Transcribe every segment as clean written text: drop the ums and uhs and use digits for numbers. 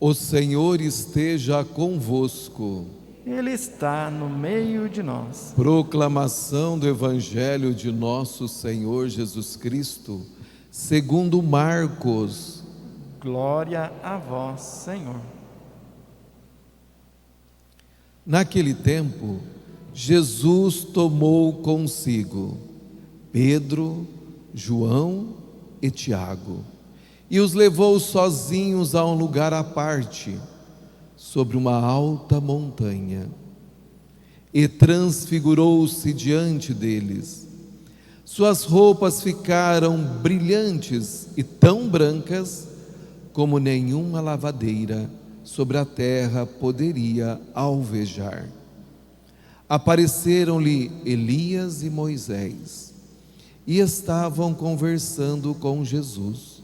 O Senhor esteja convosco. Ele está no meio de nós. Proclamação do Evangelho de nosso Senhor Jesus Cristo, segundo Marcos. Glória a vós, Senhor. Naquele tempo, Jesus tomou consigo Pedro, João e Tiago, e os levou sozinhos a um lugar à parte, sobre uma alta montanha, e transfigurou-se diante deles. Suas roupas ficaram brilhantes e tão brancas como nenhuma lavadeira sobre a terra poderia alvejar. Apareceram-lhe Elias e Moisés, e estavam conversando com Jesus.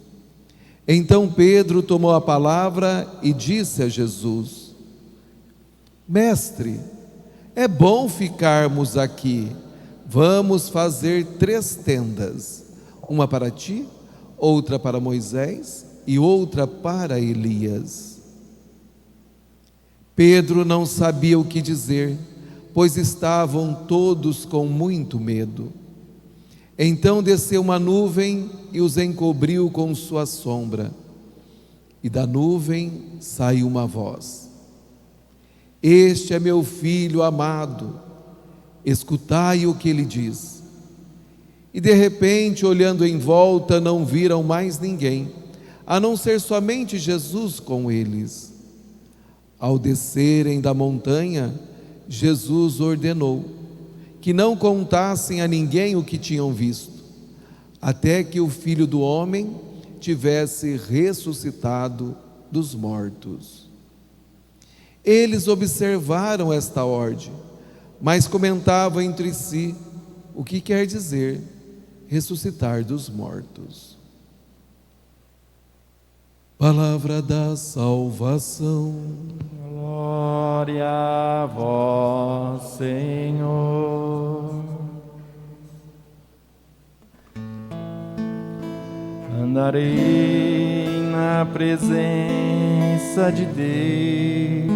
Então Pedro tomou a palavra e disse a Jesus: Mestre, é bom ficarmos aqui. Vamos fazer 3 tendas, uma para ti, outra para Moisés e outra para Elias. Pedro não sabia o que dizer, pois estavam todos com muito medo. Então desceu uma nuvem e os encobriu com sua sombra. E da nuvem saiu uma voz: Este é meu filho amado, escutai o que ele diz. E de repente, olhando em volta, não viram mais ninguém, a não ser somente Jesus com eles. Ao descerem da montanha, Jesus ordenou que não contassem a ninguém o que tinham visto, até que o Filho do Homem tivesse ressuscitado dos mortos. Eles observaram esta ordem, mas comentavam entre si o que quer dizer ressuscitar dos mortos. Palavra da salvação. Glória a vós, Senhor. Andarei na presença de Deus,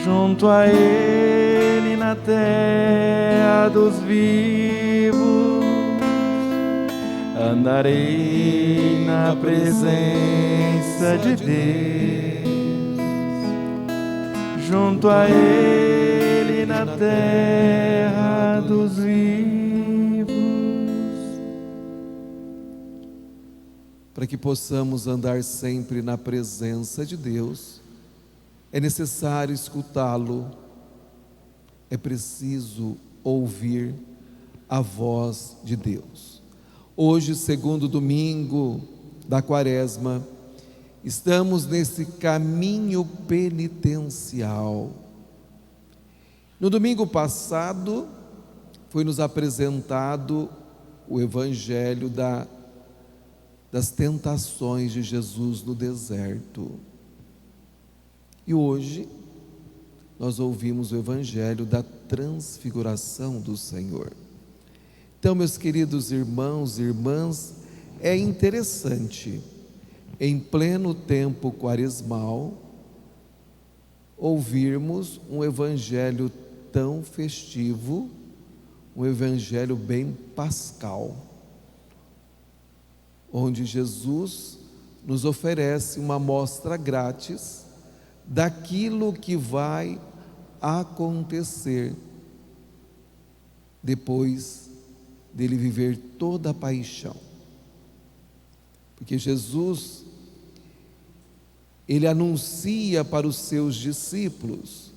junto a Ele na terra dos vivos. Andarei na presença de Deus, junto a Ele na terra dos vivos. Para que possamos andar sempre na presença de Deus, é necessário escutá-lo, é preciso ouvir a voz de Deus. Hoje, segundo domingo da Quaresma, estamos nesse caminho penitencial. No domingo passado, foi nos apresentado o Evangelho das tentações de Jesus no deserto. E hoje, nós ouvimos o Evangelho da transfiguração do Senhor. Então, meus queridos irmãos e irmãs, é interessante, em pleno tempo quaresmal, ouvirmos um evangelho tão festivo, um evangelho bem pascal, onde Jesus nos oferece uma amostra grátis daquilo que vai acontecer depois dele viver toda a paixão. Porque Jesus, ele anuncia para os seus discípulos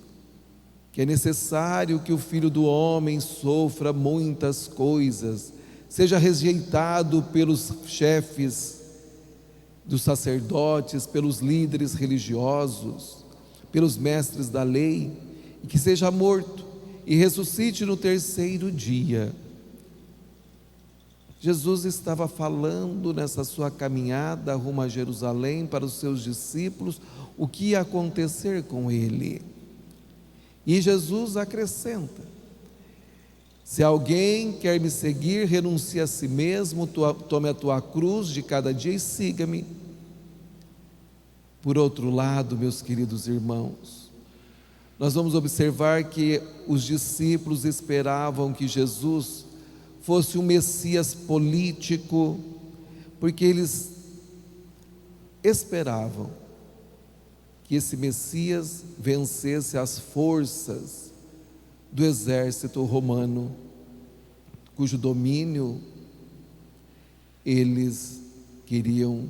que é necessário que o Filho do Homem sofra muitas coisas, seja rejeitado pelos chefes dos sacerdotes, pelos líderes religiosos, pelos mestres da lei, e que seja morto e ressuscite no 3º dia. Jesus estava falando nessa sua caminhada rumo a Jerusalém para os seus discípulos o que ia acontecer com ele. E Jesus acrescenta: se alguém quer me seguir, renuncie a si mesmo, tome a tua cruz de cada dia e siga-me. Por outro lado, meus queridos irmãos, nós vamos observar que os discípulos esperavam que Jesus fosse um Messias político, porque eles esperavam que esse Messias vencesse as forças do exército romano, cujo domínio eles queriam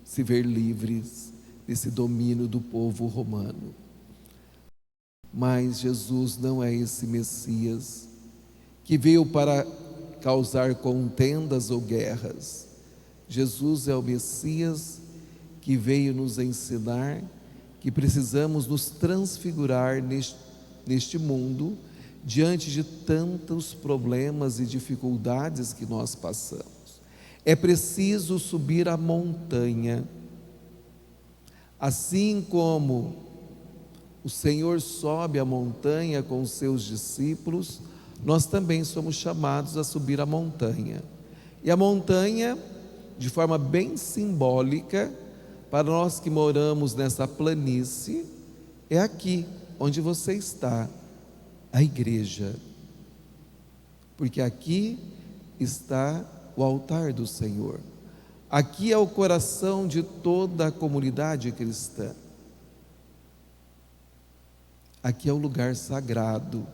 se ver livres desse domínio do povo romano. Mas Jesus não é esse Messias que veio para causar contendas ou guerras. Jesus é o Messias que veio nos ensinar que precisamos nos transfigurar neste mundo, diante de tantos problemas e dificuldades que nós passamos. É preciso subir a montanha, assim como o Senhor sobe a montanha com os seus discípulos, nós também somos chamados a subir a montanha. E a montanha, de forma bem simbólica, para nós que moramos nessa planície, é aqui onde você está, a igreja. Porque aqui está o altar do Senhor. Aqui é o coração de toda a comunidade cristã. Aqui é o lugar sagrado.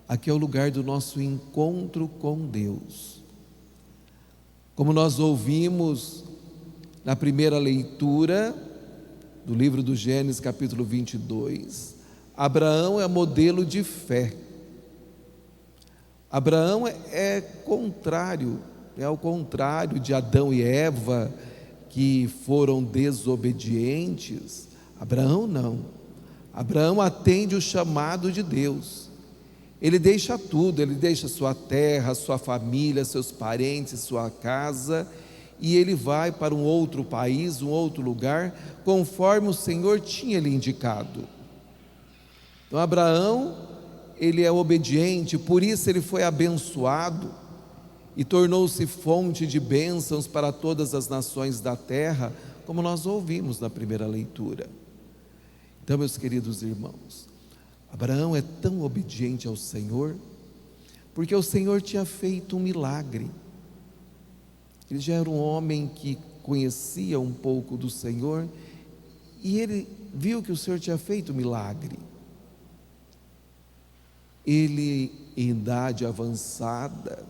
Aqui é o lugar do nosso encontro com Deus. Como nós ouvimos na primeira leitura do livro do Gênesis, capítulo 22, Abraão é modelo de fé. Abraão é ao contrário de Adão e Eva, que foram desobedientes. Abraão não. Abraão atende o chamado de Deus. Ele deixa tudo, ele deixa sua terra, sua família, seus parentes, sua casa, e ele vai para um outro país, um outro lugar, conforme o Senhor tinha lhe indicado. Então Abraão, ele é obediente, por isso ele foi abençoado e tornou-se fonte de bênçãos para todas as nações da terra, como nós ouvimos na primeira leitura. Então, meus queridos irmãos, Abraão é tão obediente ao Senhor, porque o Senhor tinha feito um milagre. Ele já era um homem que conhecia um pouco do Senhor, e ele viu que o Senhor tinha feito um milagre. Ele, em idade avançada,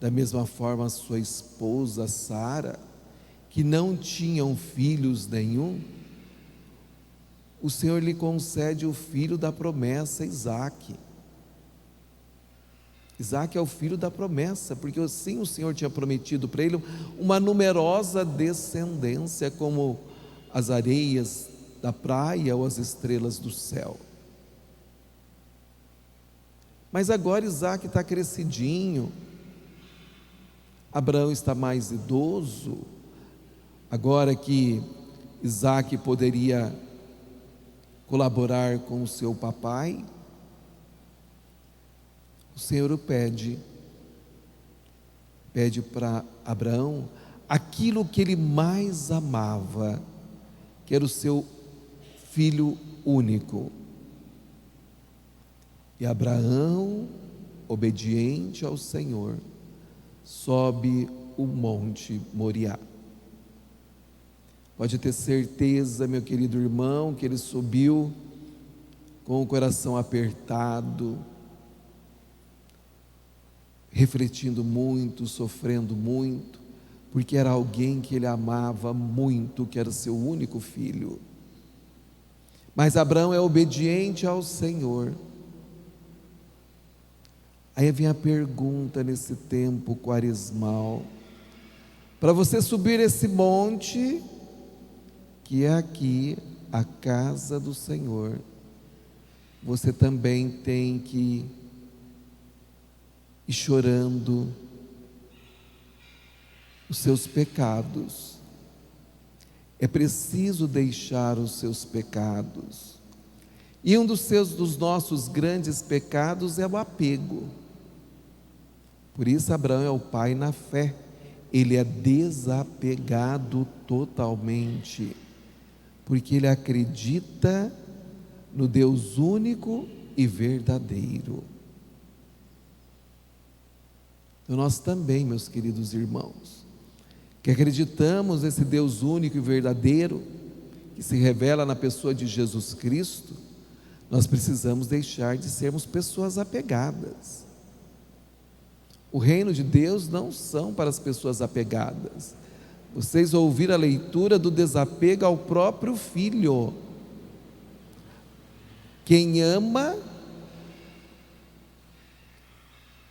da mesma forma a sua esposa Sara, que não tinham filhos nenhum, o Senhor lhe concede o filho da promessa, Isaque. Isaque é o filho da promessa, porque assim o Senhor tinha prometido para ele uma numerosa descendência, como as areias da praia ou as estrelas do céu. Mas agora Isaque está crescidinho, Abraão está mais idoso, agora que Isaque poderia colaborar com o seu papai, o Senhor pede para Abraão aquilo que ele mais amava, que era o seu filho único. E Abraão, obediente ao Senhor, sobe o monte Moriá. Pode ter certeza, meu querido irmão, que ele subiu com o coração apertado, refletindo muito, sofrendo muito, porque era alguém que ele amava muito, que era seu único filho. Mas Abraão é obediente ao Senhor. Aí vem a pergunta nesse tempo quaresmal: para você subir esse monte, que é aqui a casa do Senhor, você também tem que ir chorando os seus pecados. É preciso deixar os seus pecados. E um dos nossos grandes pecados é o apego. Por isso Abraão é o pai na fé. Ele é desapegado totalmente. porque ele acredita no Deus único e verdadeiro. Então nós também, meus queridos irmãos, que acreditamos nesse Deus único e verdadeiro, que se revela na pessoa de Jesus Cristo, nós precisamos deixar de sermos pessoas apegadas. O reino de Deus não são para as pessoas apegadas. Vocês ouviram a leitura do desapego ao próprio filho. Quem ama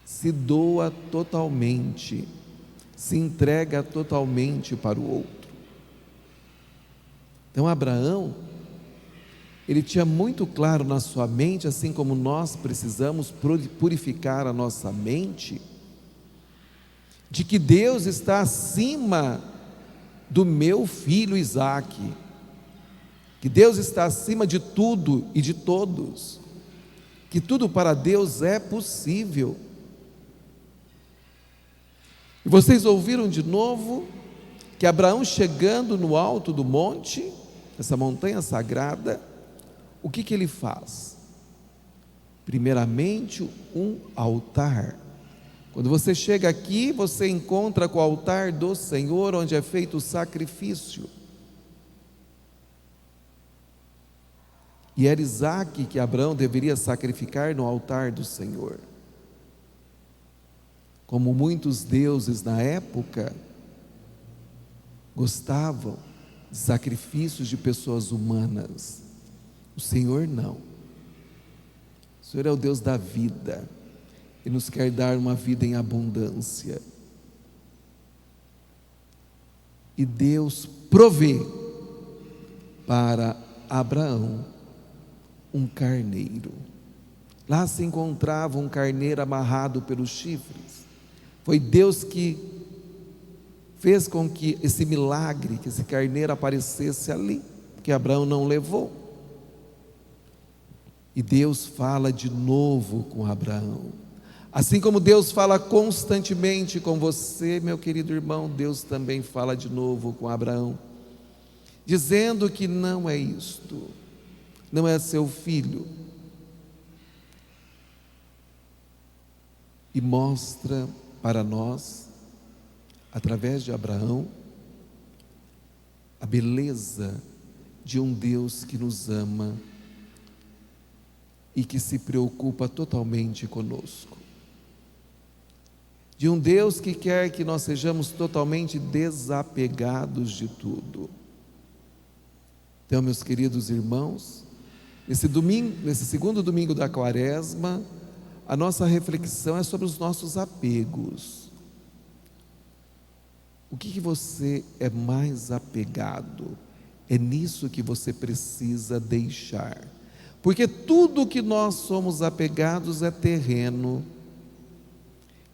se doa totalmente, se entrega totalmente para o outro. Então Abraão, ele tinha muito claro na sua mente, assim como nós precisamos purificar a nossa mente, de que Deus está acima do meu filho Isaque, que Deus está acima de tudo e de todos, que tudo para Deus é possível. E vocês ouviram de novo que Abraão, chegando no alto do monte, essa montanha sagrada, o que ele faz? Primeiramente, um altar. Quando você chega aqui, você encontra com o altar do Senhor, onde é feito o sacrifício. E era Isaque que Abraão deveria sacrificar no altar do Senhor. Como muitos deuses na época gostavam de sacrifícios de pessoas humanas, o Senhor não. O Senhor é o Deus da vida e nos quer dar uma vida em abundância. E Deus provê para Abraão um carneiro. Lá se encontrava um carneiro amarrado pelos chifres. Foi Deus que fez com que esse milagre, que esse carneiro aparecesse ali, que Abraão não levou. E Deus fala de novo com Abraão. Assim como Deus fala constantemente com você, meu querido irmão, Deus também fala de novo com Abraão, dizendo que não é isto, não é seu filho. E mostra para nós, através de Abraão, a beleza de um Deus que nos ama e que se preocupa totalmente conosco, de um Deus que quer que nós sejamos totalmente desapegados de tudo. Então, meus queridos irmãos, nesse segundo domingo da Quaresma, a nossa reflexão é sobre os nossos apegos. O que você é mais apegado? É nisso que você precisa deixar, porque tudo que nós somos apegados é terreno,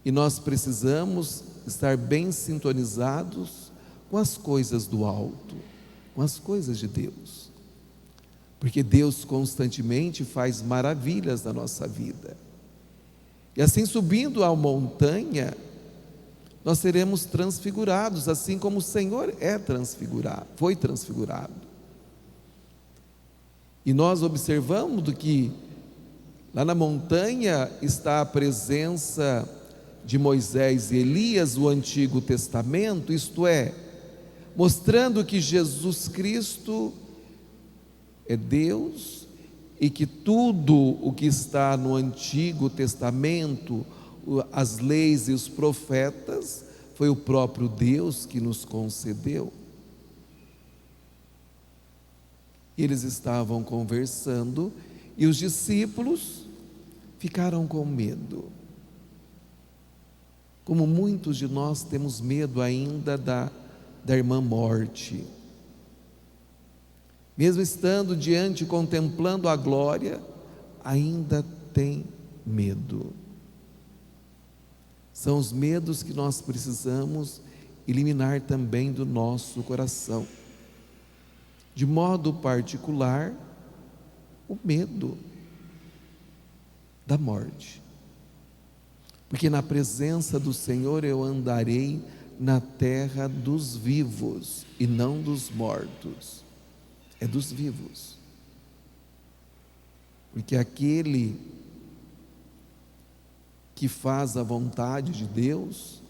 e nós precisamos estar bem sintonizados com as coisas do alto, com as coisas de Deus, porque Deus constantemente faz maravilhas na nossa vida. E assim, subindo a montanha, nós seremos transfigurados, assim como o Senhor é transfigurado, foi transfigurado. E nós observamos que lá na montanha está a presença de Moisés e Elias, o Antigo Testamento, isto é, mostrando que Jesus Cristo é Deus, e que tudo o que está no Antigo Testamento, as leis e os profetas, foi o próprio Deus que nos concedeu. E eles estavam conversando e os discípulos ficaram com medo. Como muitos de nós temos medo ainda da irmã morte. Mesmo estando diante, contemplando a glória, ainda tem medo. São os medos que nós precisamos eliminar também do nosso coração. De modo particular, o medo da morte. Porque na presença do Senhor eu andarei na terra dos vivos e não dos mortos. é dos vivos. Porque aquele que faz a vontade de Deus,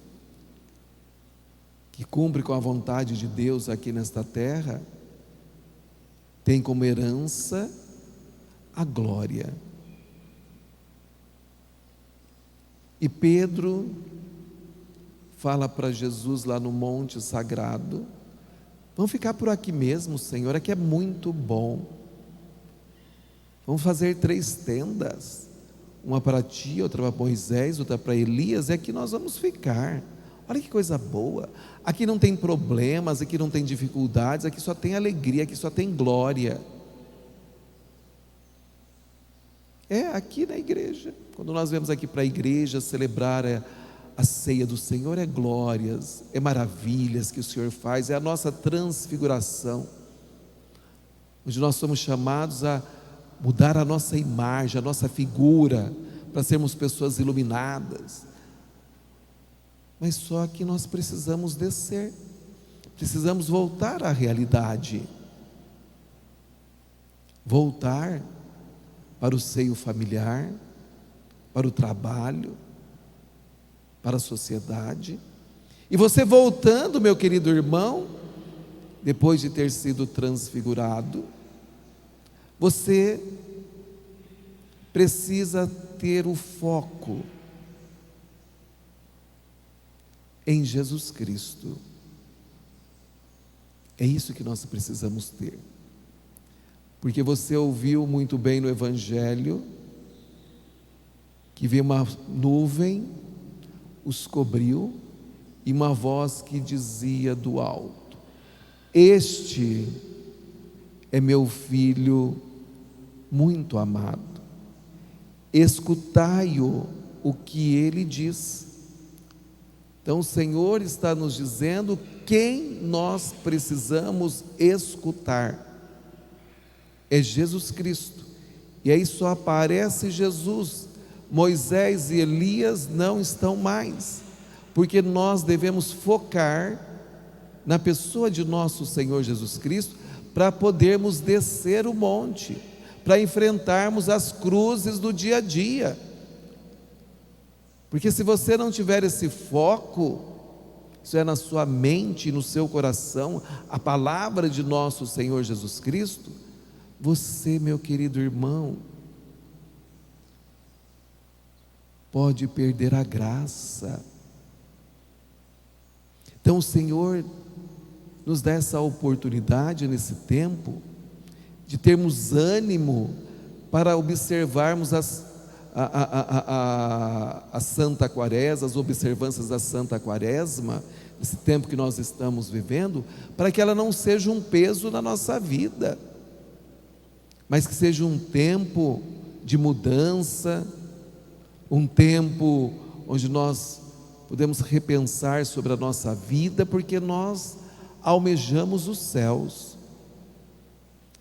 que cumpre com a vontade de Deus aqui nesta terra, tem como herança a glória. E Pedro fala para Jesus lá no Monte Sagrado: vamos ficar por aqui mesmo, Senhor, aqui é muito bom. Vamos fazer 3 tendas, uma para ti, outra para Moisés, outra para Elias, e aqui nós vamos ficar. Olha que coisa boa, aqui não tem problemas, aqui não tem dificuldades, aqui só tem alegria, aqui só tem glória. Aqui na igreja, quando nós vemos aqui para a igreja celebrar a ceia do Senhor, é glórias, é maravilhas que o Senhor faz, é a nossa transfiguração, onde nós somos chamados a mudar a nossa imagem, a nossa figura, para sermos pessoas iluminadas. Mas só que nós precisamos descer, precisamos voltar à realidade, voltar para o seio familiar, para o trabalho, para a sociedade. E você voltando, meu querido irmão, depois de ter sido transfigurado, você precisa ter o foco em Jesus Cristo. É isso que nós precisamos ter. Porque você ouviu muito bem no Evangelho que veio uma nuvem, os cobriu, e uma voz que dizia do alto: este é meu filho muito amado, escutai-o o que ele diz. Então o Senhor está nos dizendo quem nós precisamos escutar. É Jesus Cristo. E aí só aparece Jesus. Moisés e Elias não estão mais, porque nós devemos focar na pessoa de nosso Senhor Jesus Cristo, para podermos descer o monte, para enfrentarmos as cruzes do dia a dia. Porque se você não tiver esse foco, isso é na sua mente, no seu coração, a palavra de nosso Senhor Jesus Cristo, você, meu querido irmão, pode perder a graça. Então o Senhor nos dá essa oportunidade nesse tempo de termos ânimo para observarmos a Santa Quaresma, as observâncias da Santa Quaresma, esse tempo que nós estamos vivendo, para que ela não seja um peso na nossa vida, mas que seja um tempo de mudança, um tempo onde nós podemos repensar sobre a nossa vida, porque nós almejamos os céus.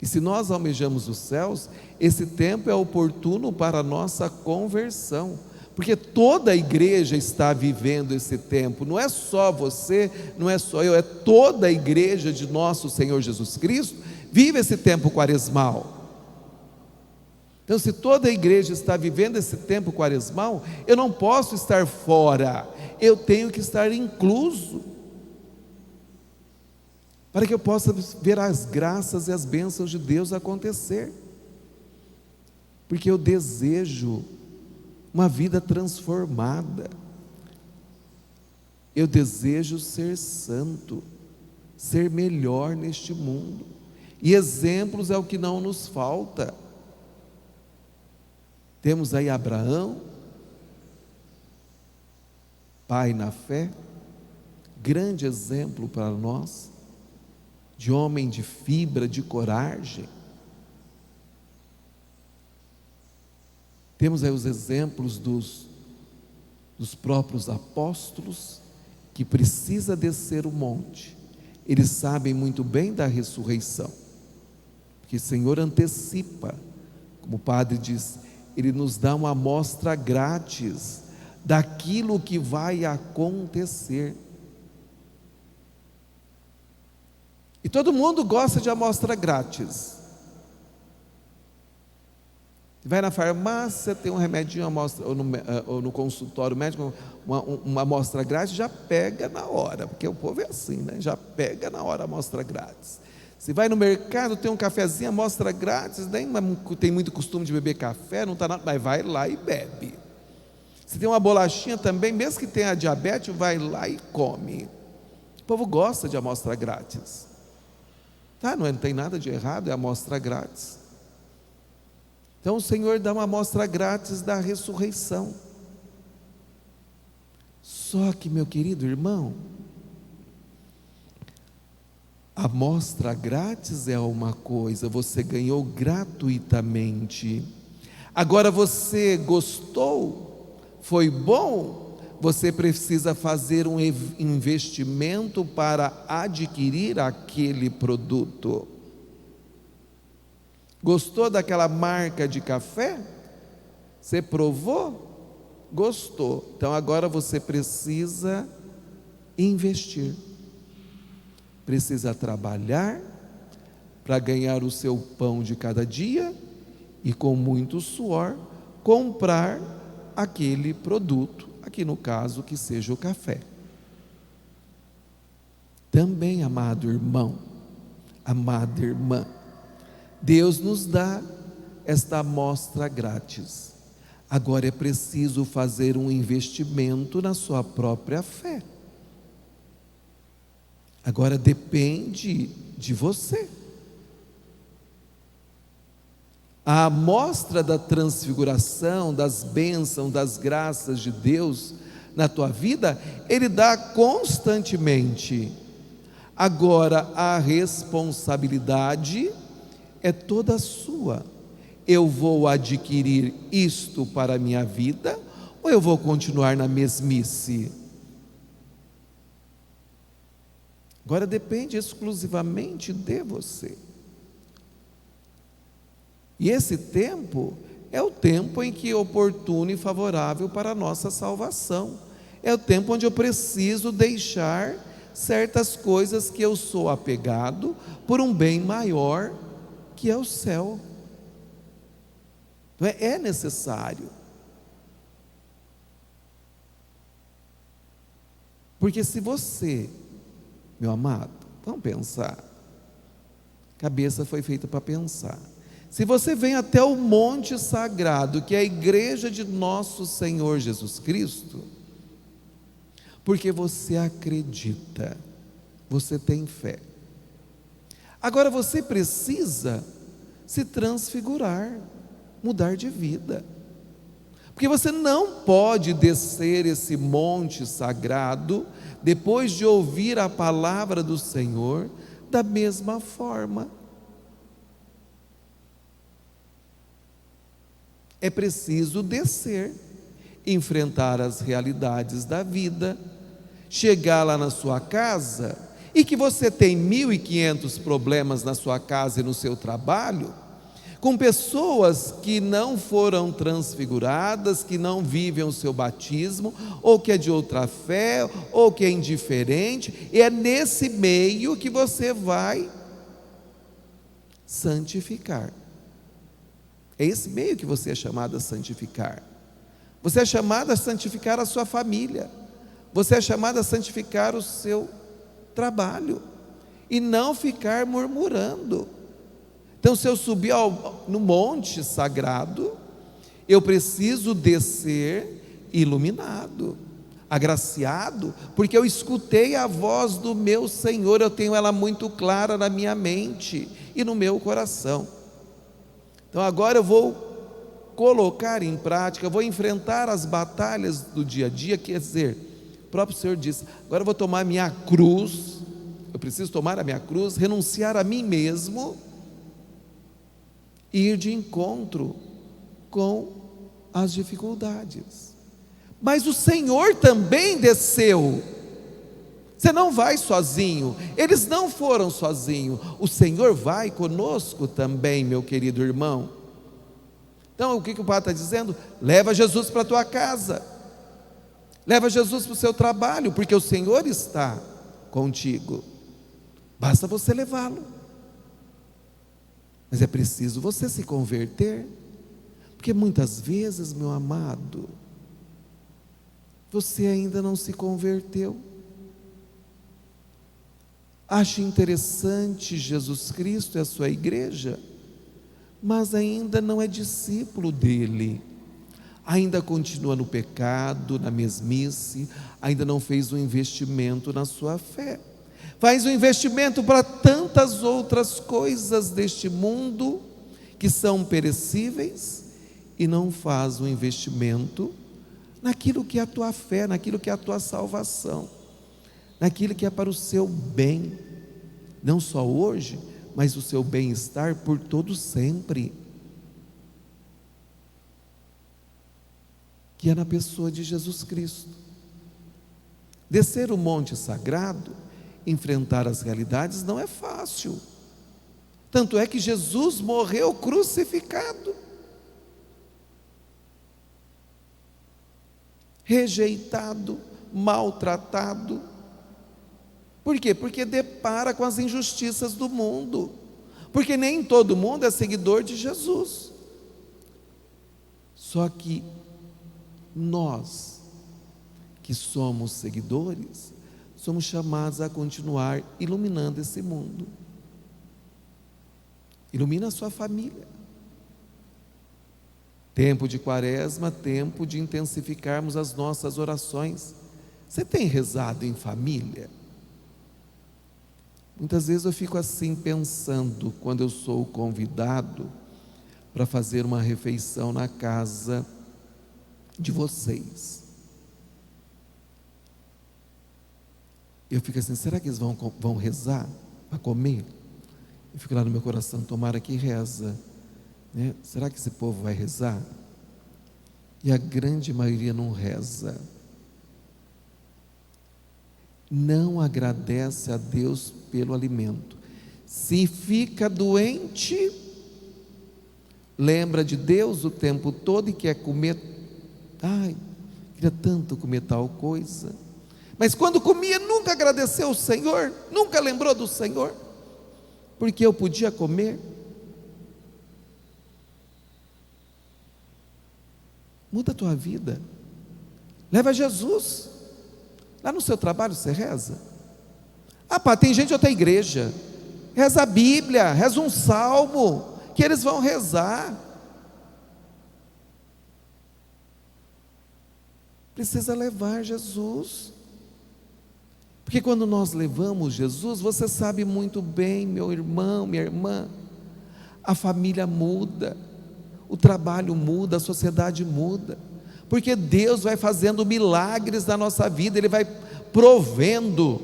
E se nós almejamos os céus, esse tempo é oportuno para a nossa conversão, porque toda a igreja está vivendo esse tempo. Não é só você, não é só eu, é toda a igreja de nosso Senhor Jesus Cristo vive esse tempo quaresmal. Então, se toda a igreja está vivendo esse tempo quaresmal, eu não posso estar fora, eu tenho que estar incluso, para que eu possa ver as graças e as bênçãos de Deus acontecer, porque eu desejo uma vida transformada, eu desejo ser santo, ser melhor neste mundo, e exemplos é o que não nos falta. Temos aí Abraão, pai na fé, grande exemplo para nós, de homem de fibra, de coragem. Temos aí os exemplos dos próprios apóstolos, que precisa descer o monte. Eles sabem muito bem da ressurreição, porque o Senhor antecipa, como o padre diz, Ele nos dá uma amostra grátis daquilo que vai acontecer. E todo mundo gosta de amostra grátis. Vai na farmácia, tem um remedinho, ou no consultório médico, uma amostra grátis, já pega na hora, porque o povo é assim, né? Já pega na hora a amostra grátis. Se vai no mercado, tem um cafezinho, amostra grátis, nem tem muito costume de beber café, não está nada, mas vai lá e bebe. Se tem uma bolachinha também, mesmo que tenha diabetes, vai lá e come. O povo gosta de amostra grátis. Tá, não tem nada de errado, é amostra grátis. Então o Senhor dá uma amostra grátis da ressurreição. Só que, meu querido irmão, a amostra grátis é uma coisa, você ganhou gratuitamente. Agora você gostou, foi bom, você precisa fazer um investimento para adquirir aquele produto. Gostou daquela marca de café? Você provou? Gostou. Então agora você precisa investir. Precisa trabalhar para ganhar o seu pão de cada dia e com muito suor comprar aquele produto, aqui no caso que seja o café. Também, amado irmão, amada irmã, Deus nos dá esta amostra grátis. Agora é preciso fazer um investimento na sua própria fé. Agora depende de você. A amostra da transfiguração, das bênçãos, das graças de Deus na tua vida, Ele dá constantemente. Agora a responsabilidade é toda sua. Eu vou adquirir isto para a minha vida ou eu vou continuar na mesmice? Agora depende exclusivamente de você. E esse tempo é o tempo em que é oportuno e favorável para a nossa salvação. É o tempo onde eu preciso deixar certas coisas que eu sou apegado por um bem maior que é o céu. Então é necessário. Porque se você, meu amado, vamos pensar. A cabeça foi feita para pensar. Se você vem até o monte sagrado, que é a igreja de nosso Senhor Jesus Cristo, porque você acredita, você tem fé. Agora você precisa se transfigurar, mudar de vida. Porque você não pode descer esse monte sagrado depois de ouvir a palavra do Senhor da mesma forma. É preciso descer, enfrentar as realidades da vida, chegar lá na sua casa, e que você tem 1.500 problemas na sua casa e no seu trabalho, com pessoas que não foram transfiguradas, que não vivem o seu batismo, ou que é de outra fé, ou que é indiferente, e é nesse meio que você vai santificar. É esse meio que você é chamado a santificar. Você é chamado a santificar a sua família, você é chamado a santificar o seu trabalho, e não ficar murmurando. Então, se eu subir no monte sagrado, eu preciso descer iluminado, agraciado, porque eu escutei a voz do meu Senhor, eu tenho ela muito clara na minha mente e no meu coração. Então agora eu vou colocar em prática, eu vou enfrentar as batalhas do dia a dia, quer dizer, o próprio Senhor disse, agora eu vou tomar a minha cruz, eu preciso tomar a minha cruz, renunciar a mim mesmo, e ir de encontro com as dificuldades. Mas o Senhor também desceu. Você não vai sozinho, eles não foram sozinhos, o Senhor vai conosco também, meu querido irmão. Então o que o Padre está dizendo? Leva Jesus para a tua casa, leva Jesus para o seu trabalho, porque o Senhor está contigo. basta você levá-lo. Mas é preciso você se converter, porque muitas vezes, meu amado, você ainda não se converteu. Acha interessante Jesus Cristo e a sua igreja, mas ainda não é discípulo dele, ainda continua no pecado, na mesmice, ainda não fez um investimento na sua fé. Faz um investimento para tantas outras coisas deste mundo que são perecíveis e não faz um investimento naquilo que é a tua fé, naquilo que é a tua salvação, naquilo que é para o seu bem, não só hoje, mas o seu bem-estar por todo sempre, que é na pessoa de Jesus Cristo. Descer o monte sagrado, enfrentar as realidades não é fácil, tanto é que Jesus morreu crucificado, rejeitado, maltratado. Por quê? Porque depara com as injustiças do mundo, porque nem todo mundo é seguidor de Jesus. Só que nós, que somos seguidores, somos chamados a continuar iluminando esse mundo. Ilumina a sua família. Tempo de quaresma, tempo de intensificarmos as nossas orações. Você tem rezado em família? Muitas vezes eu fico assim pensando, quando eu sou convidado para fazer uma refeição na casa de vocês. Eu fico assim, será que eles vão rezar para comer? Eu fico lá no meu coração, tomara que reza, né? Será que esse povo vai rezar? E a grande maioria não reza, não agradece a Deus pelo alimento. Se fica doente, lembra de Deus o tempo todo e quer comer. Ai, queria tanto comer tal coisa, mas quando comia nunca agradeceu o Senhor, nunca lembrou do Senhor, porque eu podia comer. Muda a tua vida, leva Jesus. Lá no seu trabalho você reza? Tem gente de outra igreja, reza a Bíblia, reza um salmo, que eles vão rezar. Precisa levar Jesus, porque quando nós levamos Jesus, você sabe muito bem, meu irmão, minha irmã, a família muda, o trabalho muda, a sociedade muda, porque Deus vai fazendo milagres na nossa vida, Ele vai provendo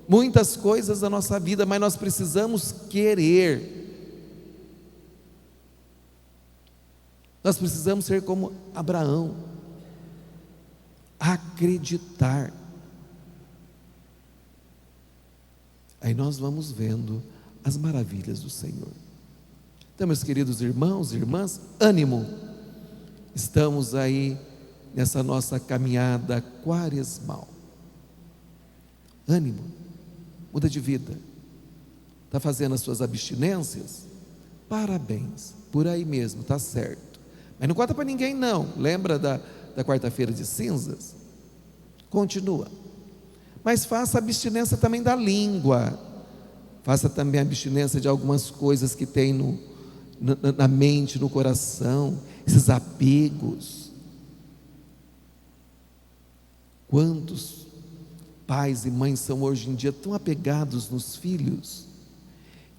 muitas coisas da nossa vida, mas nós precisamos querer, nós precisamos ser como Abraão, acreditar. Aí nós vamos vendo as maravilhas do Senhor. Então, meus queridos irmãos e irmãs, ânimo, estamos aí nessa nossa caminhada quaresmal. Ânimo, muda de vida. Está fazendo as suas abstinências? Parabéns, por aí mesmo, está certo. Mas não conta para ninguém não, lembra da quarta-feira de cinzas? Continua. Mas faça abstinência também da língua, faça também a abstinência de algumas coisas que tem na mente, no coração, esses apegos. Quantos pais e mães são hoje em dia tão apegados nos filhos,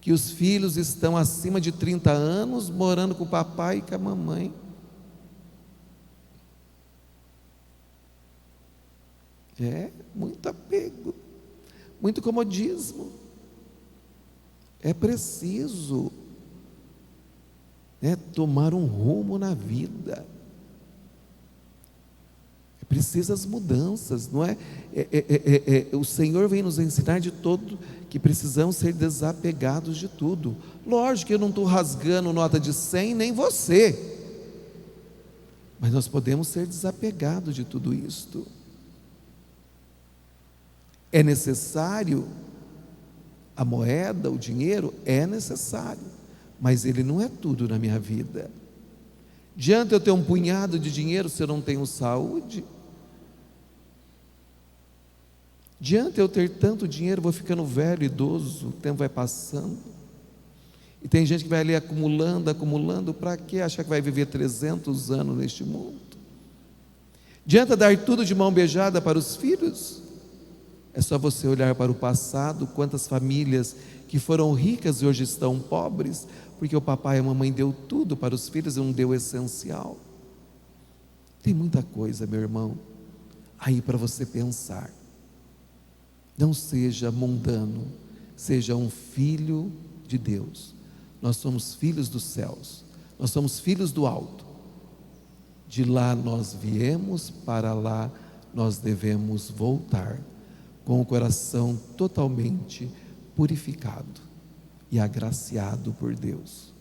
que os filhos estão acima de 30 anos morando com o papai e com a mamãe. Muito apego, muito comodismo. É preciso tomar um rumo na vida. É preciso as mudanças, não é? O Senhor vem nos ensinar de todo que precisamos ser desapegados de tudo. Lógico que eu não estou rasgando nota de 100, nem você, mas nós podemos ser desapegados de tudo isto. É necessário A moeda, o dinheiro é necessário, mas ele não é tudo na minha vida. Adianta eu ter um punhado de dinheiro se eu não tenho saúde? Adianta eu ter tanto dinheiro, vou ficando velho, idoso, o tempo vai passando. E tem gente que vai ali acumulando, para quê? Achar que vai viver 300 anos neste mundo. Adianta dar tudo de mão beijada para os filhos? É só você olhar para o passado, quantas famílias que foram ricas e hoje estão pobres, porque o papai e a mamãe deu tudo para os filhos e não deu o essencial. Tem muita coisa, meu irmão, aí para você pensar. Não seja mundano, seja um filho de Deus. Nós somos filhos dos céus, nós somos filhos do alto. De lá nós viemos, para lá nós devemos voltar, com o coração totalmente purificado e agraciado por Deus.